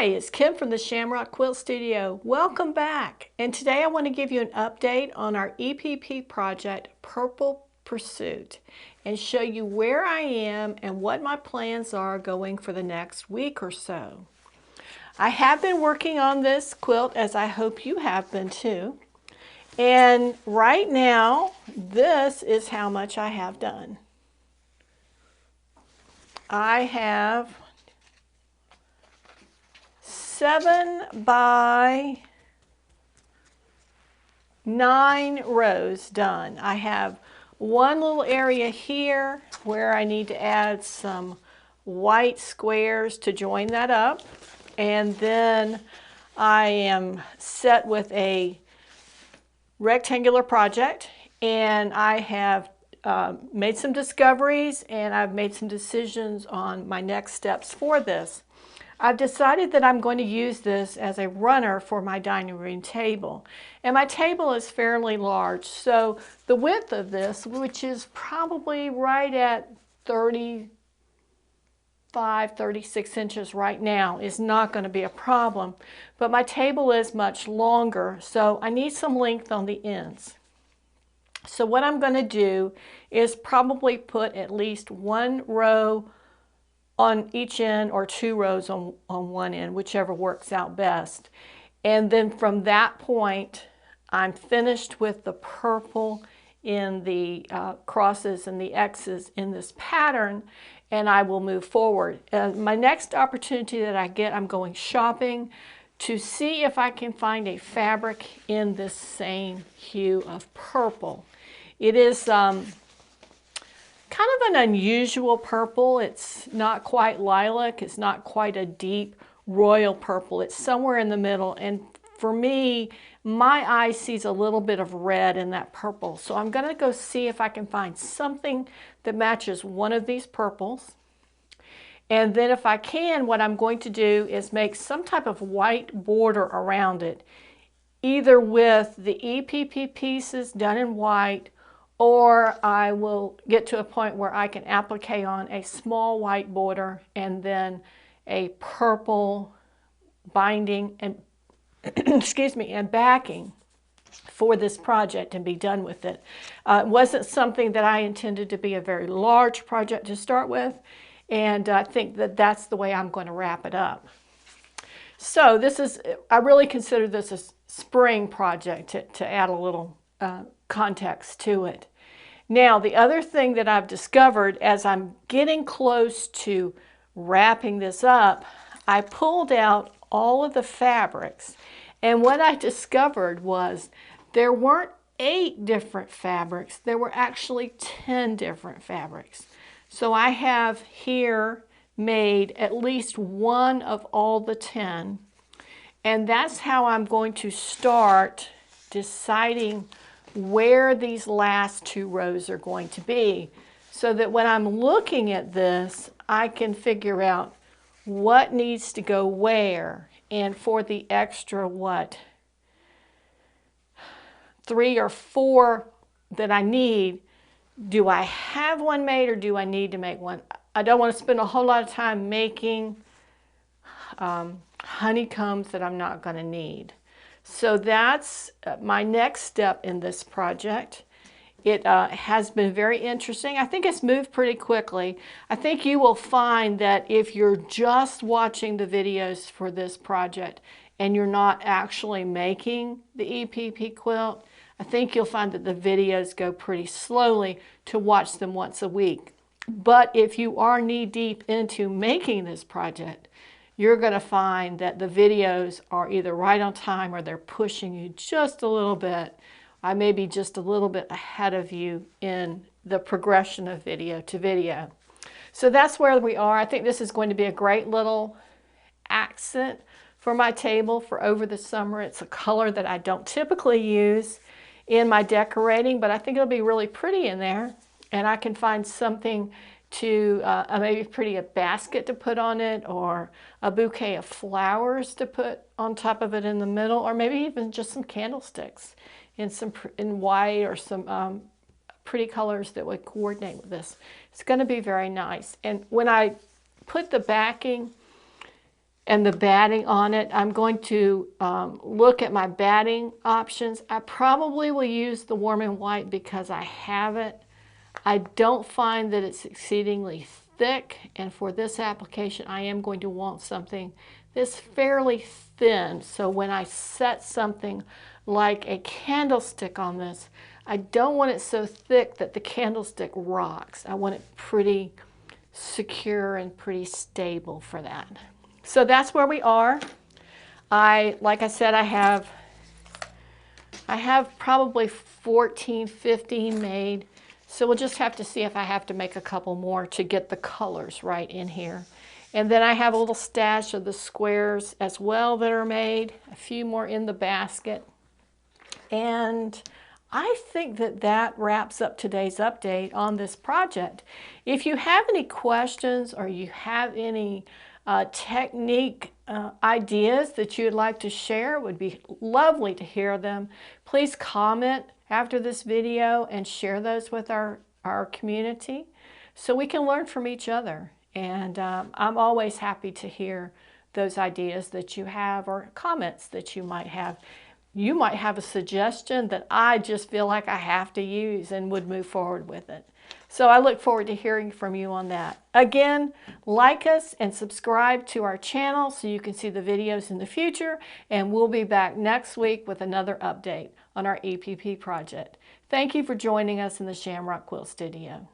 Hi, it's Kim from the Shamrock Quilt Studio. Welcome back. And today I want to give you an update on our EPP project, Purple Pursuit, and show you where I am and what my plans are going for the next week or so. I have been working on this quilt, as I hope you have been too. And right now, this is how much I have done. I have 7 by 9 rows done. I have one little area here where I need to add some white squares to join that up. And then I am set with a rectangular project, and I have made some discoveries and I've made some decisions on my next steps for this. I've decided that I'm going to use this as a runner for my dining room table. And my table is fairly large, so the width of this, which is probably right at 36 inches right now, is not going to be a problem. But my table is much longer, so I need some length on the ends. So what I'm going to do is probably put at least one row on each end or 2 rows on one end, whichever works out best. And then from that point, I'm finished with the purple in the crosses and the X's in this pattern, and I will move forward. My next opportunity that I get, I'm going shopping to see if I can find a fabric in this same hue of purple. It is kind of an unusual purple. It's not quite lilac. It's not quite a deep royal purple. It's somewhere in the middle. And for me, my eye sees a little bit of red in that purple. So I'm going to go see if I can find something that matches one of these purples. And then if I can, what I'm going to do is make some type of white border around it, either with the EPP pieces done in white, or I will get to a point where I can applique on a small white border and then a purple binding and excuse me, and backing for this project and be done with it. It wasn't something that I intended to be a very large project to start with, and I think that that's the way I'm going to wrap it up. So this is, I really consider this a spring project to add a little context to it. Now, the other thing that I've discovered as I'm getting close to wrapping this up, I pulled out all of the fabrics, and what I discovered was there weren't 8 different fabrics, there were actually 10 different fabrics. So I have here made at least one of all the 10, and that's how I'm going to start deciding where these last 2 rows are going to be, so that when I'm looking at this, I can figure out what needs to go where. And for the extra, 3 or 4 that I need, do I have one made or do I need to make one? I don't want to spend a whole lot of time making honeycombs that I'm not going to need. So that's my next step in this project. It has been very interesting. I think it's moved pretty quickly. I think you will find that if you're just watching the videos for this project and you're not actually making the EPP quilt, I think you'll find that the videos go pretty slowly to watch them once a week. But if you are knee-deep into making this project, you're going to find that the videos are either right on time or they're pushing you just a little bit. I may be just a little bit ahead of you in the progression of video to video. So that's where we are. I think this is going to be a great little accent for my table for over the summer. It's a color that I don't typically use in my decorating, but I think it'll be really pretty in there. And I can find something to maybe a basket to put on it, or a bouquet of flowers to put on top of it in the middle, or maybe even just some candlesticks in white or some pretty colors that would coordinate with this. It's going to be very nice. And when I put the backing and the batting on it. I'm going to look at my batting options. I probably will use the warm and white because I have it. I don't find that it's exceedingly thick, and for this application I am going to want something that's fairly thin, so when I set something like a candlestick on this, I don't want it so thick that the candlestick rocks. I want it pretty secure and pretty stable for that. So that's where we are. Like I said, I have probably 14, 15 made. So we'll just have to see if I have to make a couple more to get the colors right in here. And then I have a little stash of the squares as well that are made, a few more in the basket. And I think that wraps up today's update on this project. If you have any questions or you have any technique ideas that you'd like to share, it would be lovely to hear them. Please comment after this video and share those with our community so we can learn from each other. And I'm always happy to hear those ideas that you have or comments that you might have. You might have a suggestion that I just feel like I have to use and would move forward with it. So I look forward to hearing from you on that. Again, like us and subscribe to our channel so you can see the videos in the future, and we'll be back next week with another update on our EPP project. Thank you for joining us in the Shamrock Quilt Studio.